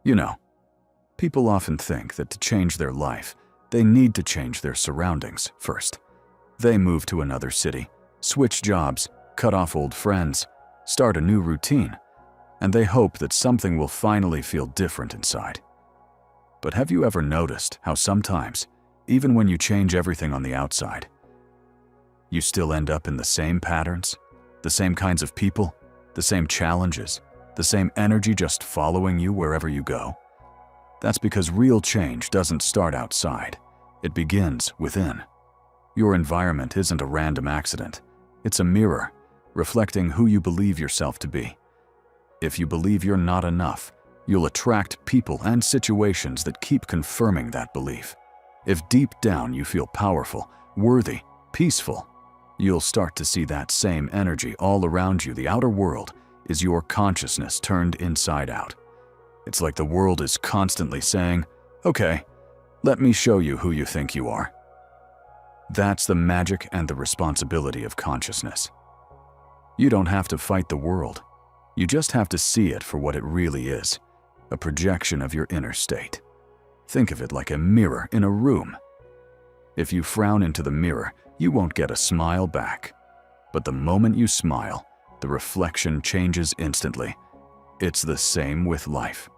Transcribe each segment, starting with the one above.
You know, people often think that to change their life, they need to change their surroundings first. They move to another city, switch jobs, cut off old friends, start a new routine, and they hope that something will finally feel different inside. But have you ever noticed how sometimes, even when you change everything on the outside, you still end up in the same patterns, the same kinds of people, the same challenges, the same energy just following you wherever you go? That's because real change doesn't start outside. It begins within. Your environment isn't a random accident. It's a mirror, reflecting who you believe yourself to be. If you believe you're not enough, you'll attract people and situations that keep confirming that belief. If deep down you feel powerful, worthy, peaceful, you'll start to see that same energy all around you. The outer world is your consciousness turned inside out. It's like the world is constantly saying, "Okay, let me show you who you think you are." That's the magic and the responsibility of consciousness. You don't have to fight the world. You just have to see it for what it really is, a projection of your inner state. Think of it like a mirror in a room. If you frown into the mirror, you won't get a smile back. But the moment you smile, the reflection changes instantly. It's the same with life.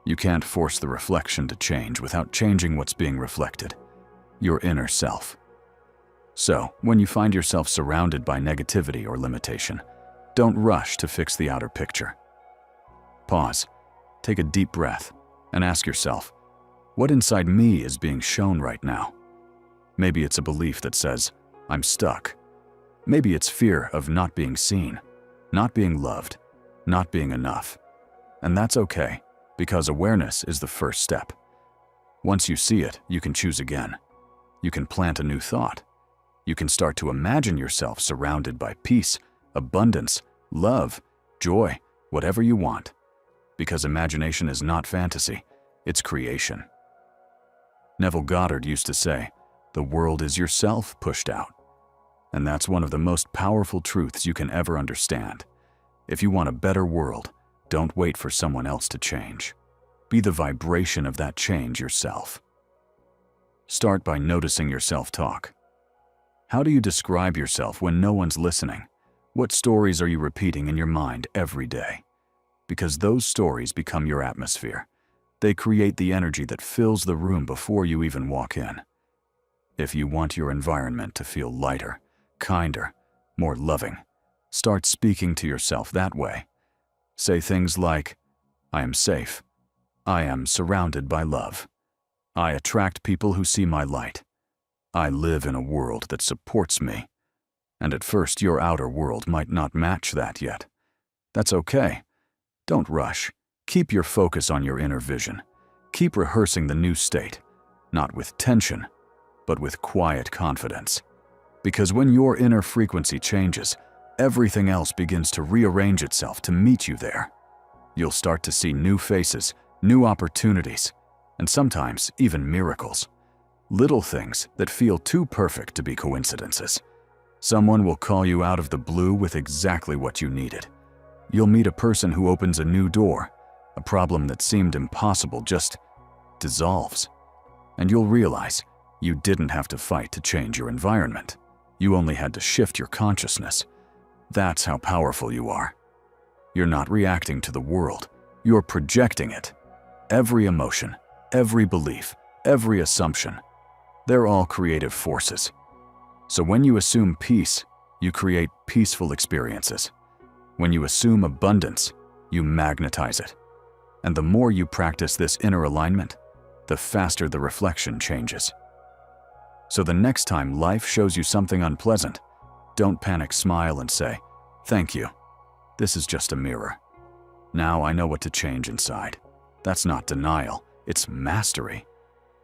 You can't force the reflection to change without changing what's being reflected, your inner self. So, when you find yourself surrounded by negativity or limitation, don't rush to fix the outer picture. Pause, take a deep breath, and ask yourself, what inside me is being shown right now? Maybe it's a belief that says, I'm stuck. Maybe it's fear of not being seen, not being loved, not being enough. And that's okay, because awareness is the first step. Once you see it, you can choose again. You can plant a new thought. You can start to imagine yourself surrounded by peace, abundance, love, joy, whatever you want. Because imagination is not fantasy, it's creation. Neville Goddard used to say, the world is yourself pushed out. And that's one of the most powerful truths you can ever understand. If you want a better world, don't wait for someone else to change. Be the vibration of that change yourself. Start by noticing your self-talk. How do you describe yourself when no one's listening? What stories are you repeating in your mind every day? Because those stories become your atmosphere. They create the energy that fills the room before you even walk in. If you want your environment to feel lighter, kinder, more loving, start speaking to yourself that way. Say things like, I am safe. I am surrounded by love. I attract people who see my light. I live in a world that supports me. And at first, your outer world might not match that yet. That's okay. Don't rush. Keep your focus on your inner vision. Keep rehearsing the new state, not with tension, but with quiet confidence. Because when your inner frequency changes, everything else begins to rearrange itself to meet you there. You'll start to see new faces, new opportunities, and sometimes even miracles. Little things that feel too perfect to be coincidences. Someone will call you out of the blue with exactly what you needed. You'll meet a person who opens a new door. A problem that seemed impossible just dissolves. And you'll realize you didn't have to fight to change your environment. You only had to shift your consciousness. That's how powerful you are. You're not reacting to the world. You're projecting it. Every emotion, every belief, every assumption, they're all creative forces. So when you assume peace, you create peaceful experiences. When you assume abundance, you magnetize it. And the more you practice this inner alignment, the faster the reflection changes. So the next time life shows you something unpleasant, don't panic, smile and say, thank you. This is just a mirror. Now I know what to change inside. That's not denial, it's mastery.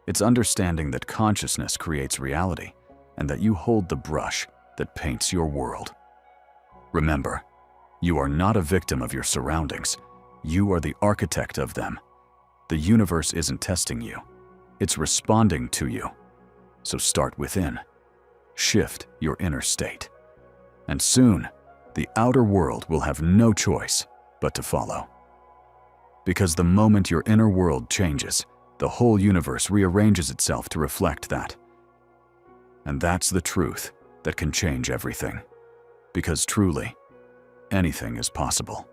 It's understanding that consciousness creates reality and that you hold the brush that paints your world. Remember, you are not a victim of your surroundings. You are the architect of them. The universe isn't testing you. It's responding to you. So start within. Shift your inner state. And soon, the outer world will have no choice but to follow. Because the moment your inner world changes, the whole universe rearranges itself to reflect that. And that's the truth that can change everything. Because truly, anything is possible.